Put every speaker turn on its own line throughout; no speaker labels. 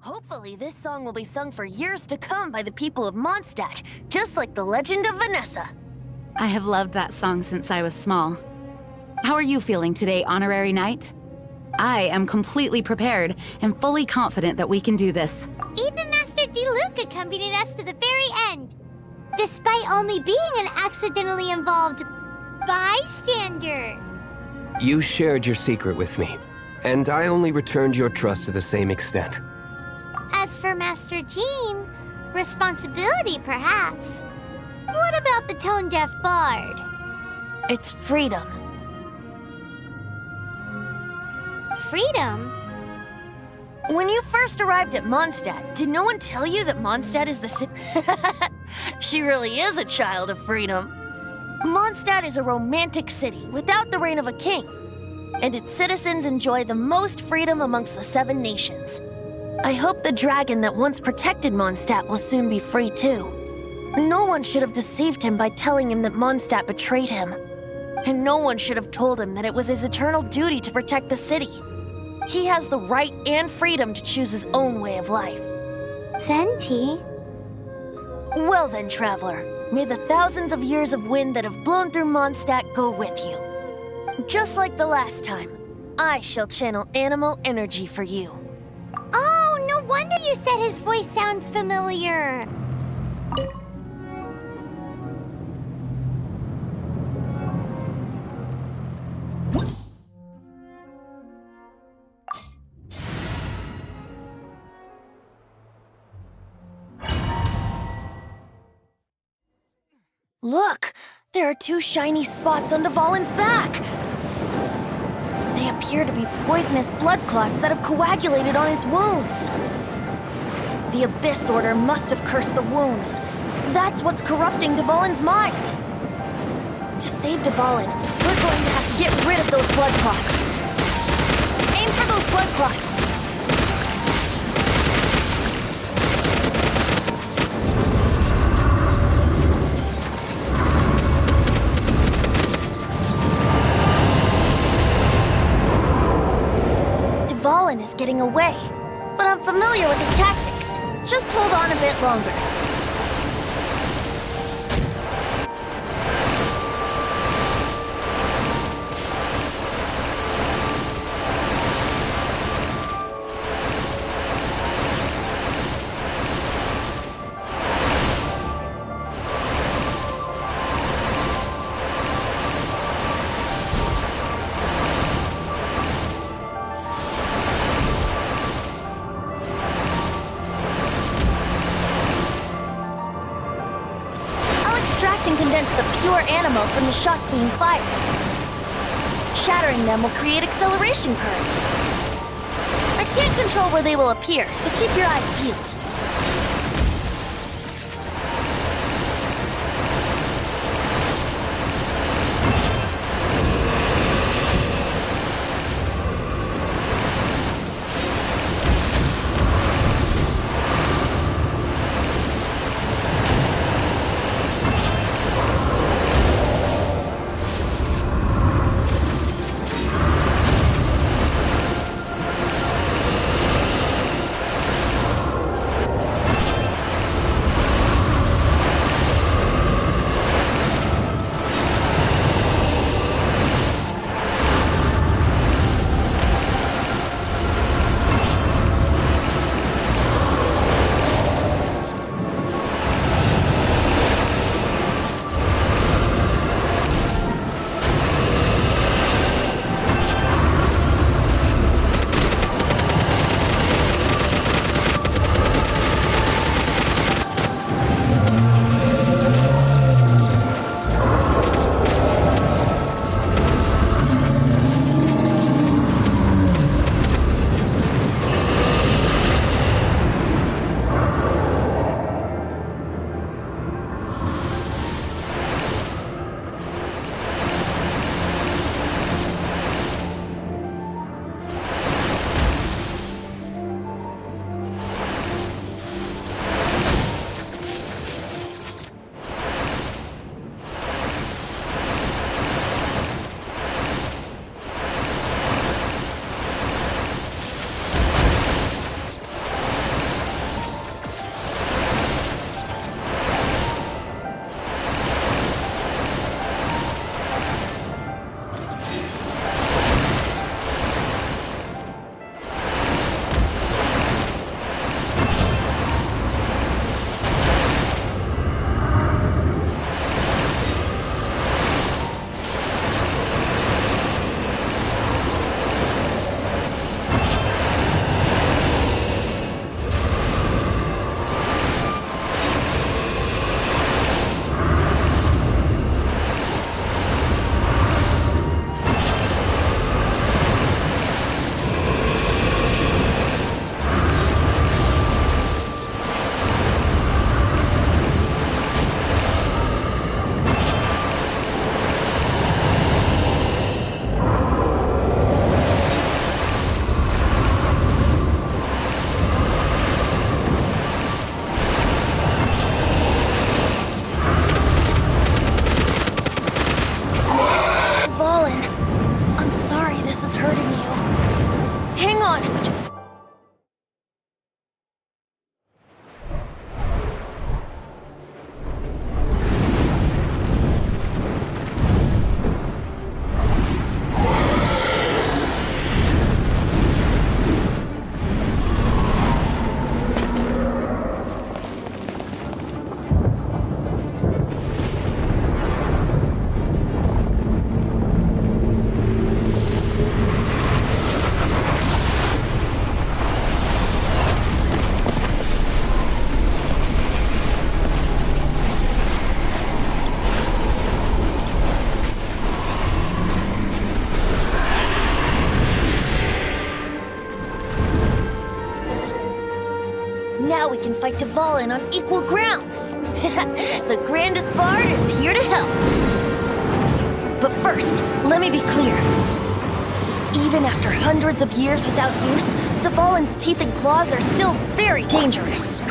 Hopefully, this song will be sung for years to come by the people of Mondstadt, just like the legend of Vanessa.
I have loved that song since I was small. How are you feeling today, Honorary Knight? I am completely prepared and fully confident that we can do this.
Even Master Diluc accompanied us to the very end, despite only being an accidentally involved bystander.
You shared your secret with me, and I only returned your trust to the same extent.
As for Master Jean, responsibility perhaps. What about the tone-deaf bard?
It's freedom.
Freedom?
When you first arrived at Mondstadt, did no one tell you that Mondstadt is the city? She really is a child of freedom. Mondstadt is a romantic city without the reign of a king, and its citizens enjoy the most freedom amongst the 7 nations. I hope the dragon that once protected Mondstadt will soon be free too. No one should have deceived him by telling him that Mondstadt betrayed him. And no one should have told him that it was his eternal duty to protect the city. He has the right and freedom to choose his own way of life.
Venti?
Well then, traveler, may the thousands of years of wind that have blown through Mondstadt go with you. Just like the last time, I shall channel animal energy for you.
Oh, no wonder you said his voice sounds familiar.
Look! There are 2 shiny spots on Dvalin's back! They appear to be poisonous blood clots that have coagulated on his wounds. The Abyss Order must have cursed the wounds. That's what's corrupting Dvalin's mind. To save Dvalin, we're going to have to get rid of those blood clots. Aim for those blood clots! Dvalin is getting away, but I'm familiar with his tactics. Just hold on a bit longer. And condense the pure animal from the shots being fired. Shattering them will create acceleration currents. I can't control where they will appear, so keep your eyes peeled. Now we can fight Dvalin on equal grounds. The grandest bard is here to help. But first, let me be clear. Even after hundreds of years without use, Dvalin's teeth and claws are still very dangerous.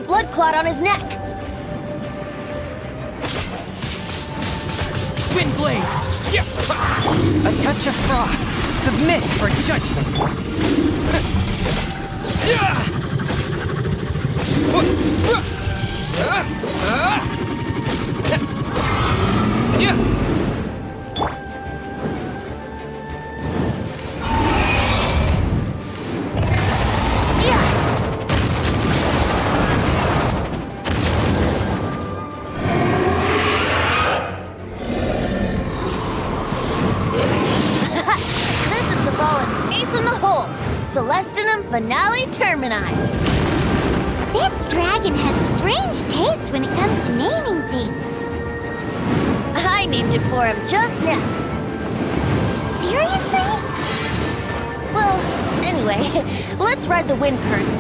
Blood clot on his neck.
Windblade! A touch of frost. Submit for judgment.
Finale Termini.
This dragon has strange taste when it comes to naming things.
I named it for him just now.
Seriously?
Well, anyway, let's ride the wind curtain.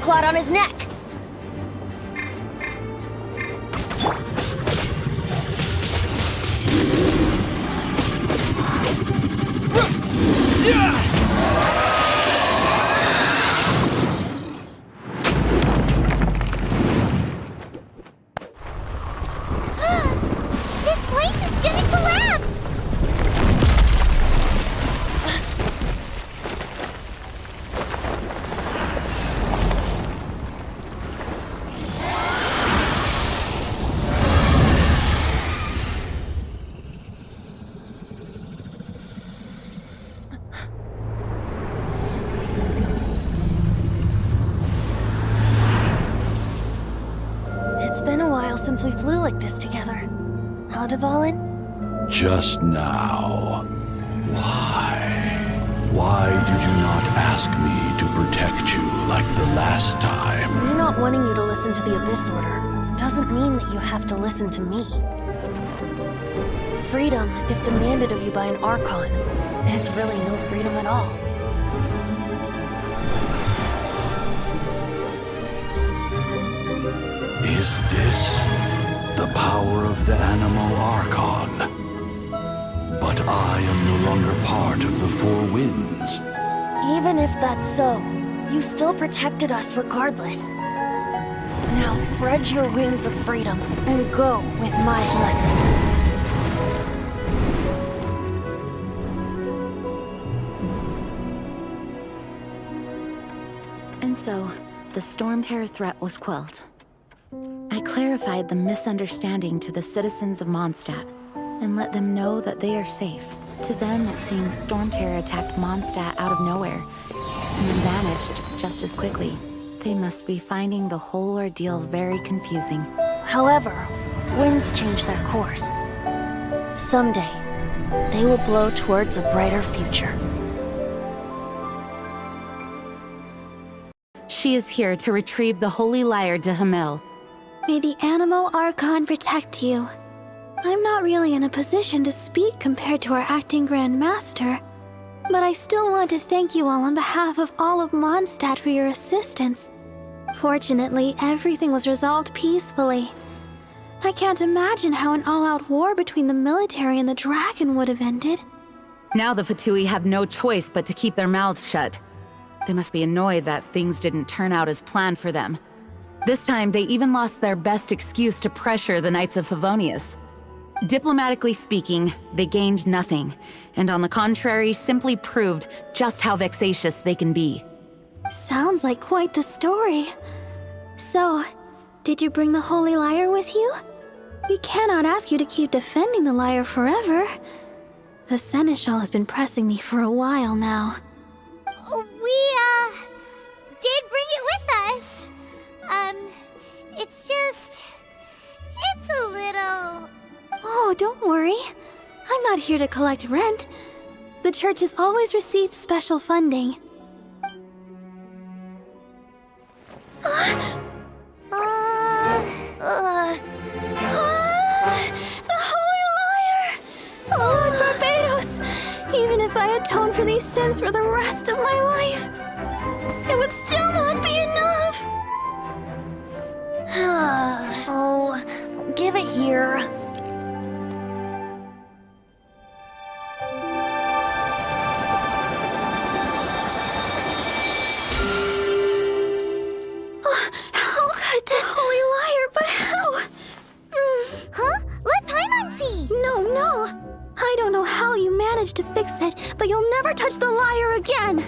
Clot on his neck.
This place is gonna collapse!
It's been a while since we flew like this together. Huh, Dvalin?
Just now. Why? Why did you not ask me to protect you like the last time?
Me not wanting you to listen to the Abyss Order doesn't mean that you have to listen to me. Freedom, if demanded of you by an Archon, is really no freedom at all.
Is this the power of the Animo Archon? But I am no longer part of the Four Winds.
Even if that's so, you still protected us regardless. Now spread your wings of freedom and go with my blessing.
And so, the Storm Terror threat was quelled. I clarified the misunderstanding to the citizens of Mondstadt and let them know that they are safe. To them, it seems Storm Terror attacked Mondstadt out of nowhere and then vanished just as quickly. They must be finding the whole ordeal very confusing.
However, winds change their course. Someday, they will blow towards a brighter future.
She is here to retrieve the Holy Lyre de Hamel.
May the Animo Archon protect you. I'm not really in a position to speak compared to our acting Grand Master, but I still want to thank you all on behalf of all of Mondstadt for your assistance. Fortunately, everything was resolved peacefully. I can't imagine how an all-out war between the military and the dragon would have ended.
Now the Fatui have no choice but to keep their mouths shut. They must be annoyed that things didn't turn out as planned for them. This time, they even lost their best excuse to pressure the Knights of Favonius. Diplomatically speaking, they gained nothing, and on the contrary, simply proved just how vexatious they can be.
Sounds like quite the story. So, did you bring the Holy Lyre with you? We cannot ask you to keep defending the lyre forever. The Seneschal has been pressing me for a while now.
We, did bring it with us. It's a little...
Oh, don't worry. I'm not here to collect rent. The church has always received special funding. The Holy Lyre! Lord Barbados! Even if I atone for these sins for the rest of my life, it would still not be enough!
Oh, give it here.
How could this Holy Lyre, but how?
Huh? Let Paimon see!
No. I don't know how you managed to fix it, but you'll never touch the lyre again!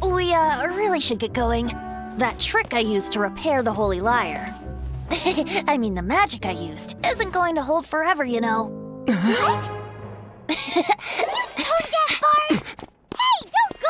We, really should get going. That trick I used to repair the Holy Lyre. I mean, the magic I used isn't going to hold forever, you know.
What? You tone deaf, Bard! Hey, don't go!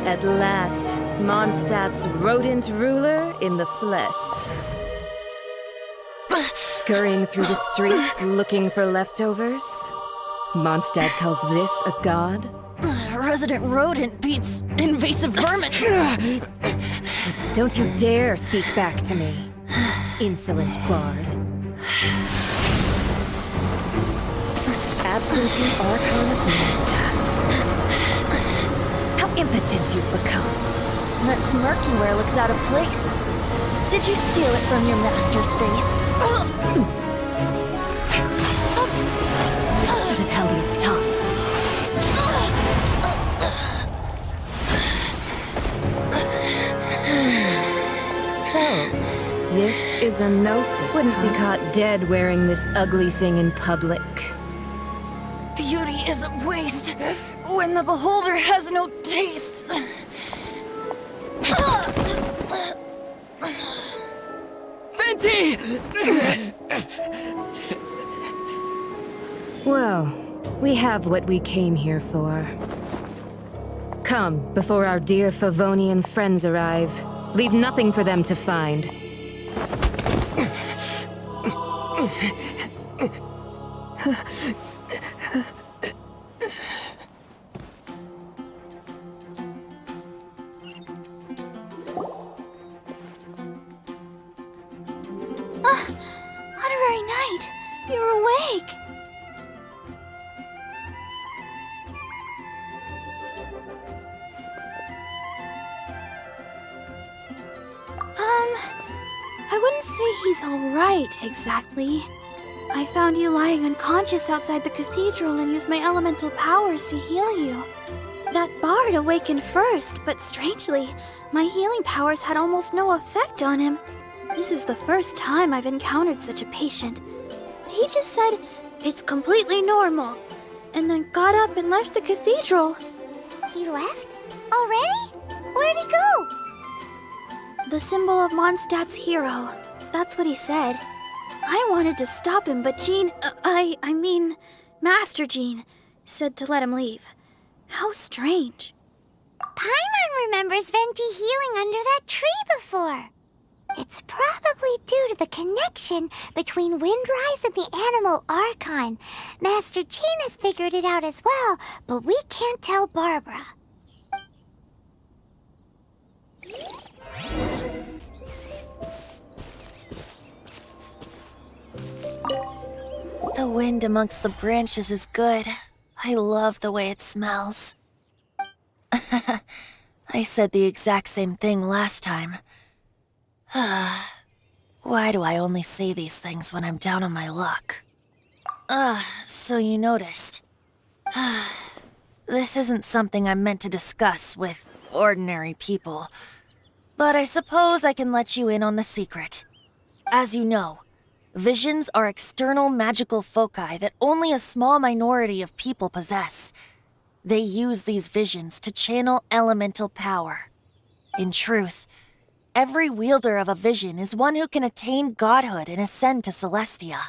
At last, Mondstadt's rodent ruler in the flesh. Scurrying through the streets looking for leftovers? Mondstadt calls this a god?
Resident rodent beats invasive vermin.
Don't you dare speak back to me, insolent bard. Absentee Archon of Mondstadt. How impotent you've become.
That smirky wear looks out of place. Did you steal it from your master's face?
You should have held your tongue. So, this is a gnosis. Wouldn't be caught dead wearing this ugly thing in public.
Beauty is a waste when the beholder has no taste.
Venti!
Well, we have what we came here for. Come, before our dear Favonian friends arrive. Leave nothing for them to find.
Honorary Knight, you're awake! I wouldn't say he's alright, exactly. I found you lying unconscious outside the cathedral and used my elemental powers to heal you. That bard awakened first, but strangely, my healing powers had almost no effect on him. This is the first time I've encountered such a patient. But he just said, it's completely normal, and then got up and left the cathedral.
He left? Already? Where'd he go?
The symbol of Mondstadt's hero. That's what he said. I wanted to stop him, but Jean, I mean, Master Jean, said to let him leave. How strange.
Paimon remembers Venti healing under that tree before. It's probably due to the connection between Windrise and the Animal Archon. Master Jean has figured it out as well, but we can't tell Barbara.
The wind amongst the branches is good. I love the way it smells. I said the exact same thing last time. Why do I only say these things when I'm down on my luck? So you noticed. This isn't something I'm meant to discuss with ordinary people, but I suppose I can let you in on the secret. As you know, visions are external magical foci that only a small minority of people possess. They use these visions to channel elemental power. In truth, every wielder of a vision is one who can attain godhood and ascend to Celestia.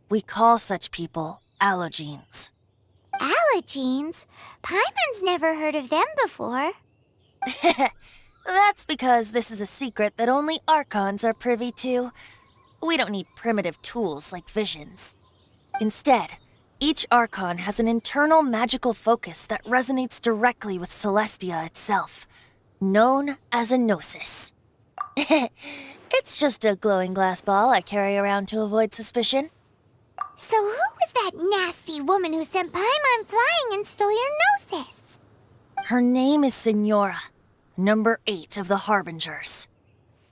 We call such people allogenes.
Allogenes? Paimon's never heard of them before.
That's because this is a secret that only Archons are privy to. We don't need primitive tools like visions. Instead, each Archon has an internal magical focus that resonates directly with Celestia itself, known as a gnosis. It's just a glowing glass ball I carry around to avoid suspicion.
So who was that nasty woman who sent Paimon flying and stole your gnosis?
Her name is Siniora, number 8 of the Harbingers.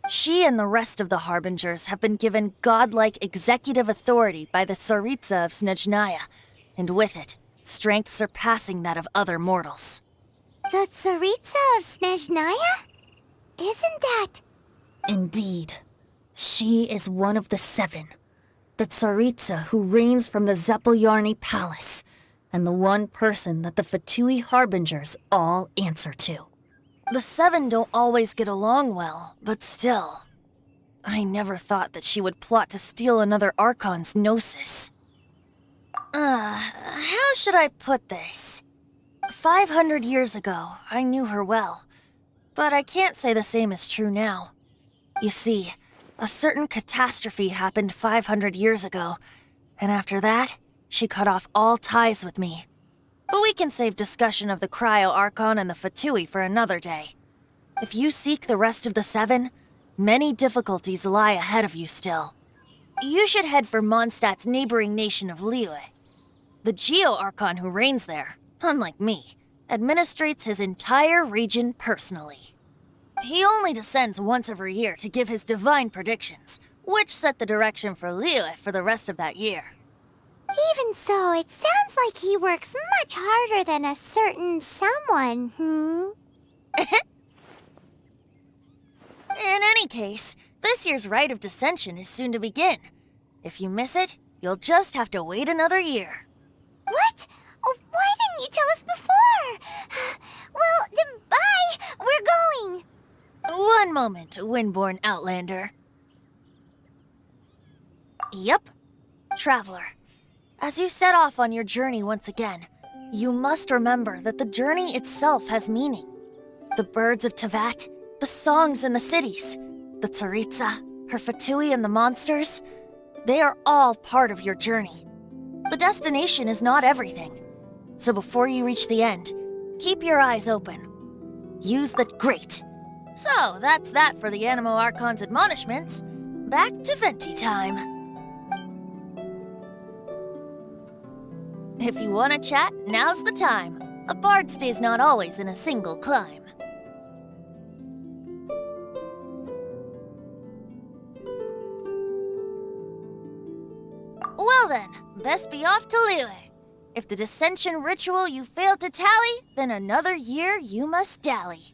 She and the rest of the Harbingers have been given godlike executive authority by the Tsaritsa of Snezhnaya, and with it, strength surpassing that of other mortals.
The Tsaritsa of Snezhnaya? Isn't that...
Indeed. She is one of the 7. The Tsaritsa who reigns from the Zeppeljärni Palace, and the one person that the Fatui Harbingers all answer to. The 7 don't always get along well, but still. I never thought that she would plot to steal another Archon's gnosis. How should I put this? 500 years ago, I knew her well, but I can't say the same is true now. You see, a certain catastrophe happened 500 years ago, and after that, she cut off all ties with me. But we can save discussion of the Cryo Archon and the Fatui for another day. If you seek the rest of the 7, many difficulties lie ahead of you still. You should head for Mondstadt's neighboring nation of Liyue. The Geo Archon who reigns there, unlike me, administrates his entire region personally. He only descends once every year to give his divine predictions, which set the direction for Liyue for the rest of that year.
Even so, it sounds like he works much harder than a certain someone,
In any case, this year's Rite of Descension is soon to begin. If you miss it, you'll just have to wait another year.
What? Oh, why didn't you tell us before? Well, then bye! We're going!
One moment, Windborn Outlander. Yup. Traveler, as you set off on your journey once again, you must remember that the journey itself has meaning. The birds of Tevat, the songs in the cities, the Tsaritsa, her Fatui and the monsters, they are all part of your journey. The destination is not everything. So before you reach the end, keep your eyes open. Use the great. So that's that for the Animo Archon's admonishments. Back to Venti time. If you want to chat, now's the time. A bard stays not always in a single clime. Well then, best be off to Liyue. If the dissension ritual you failed to tally, then another year you must dally.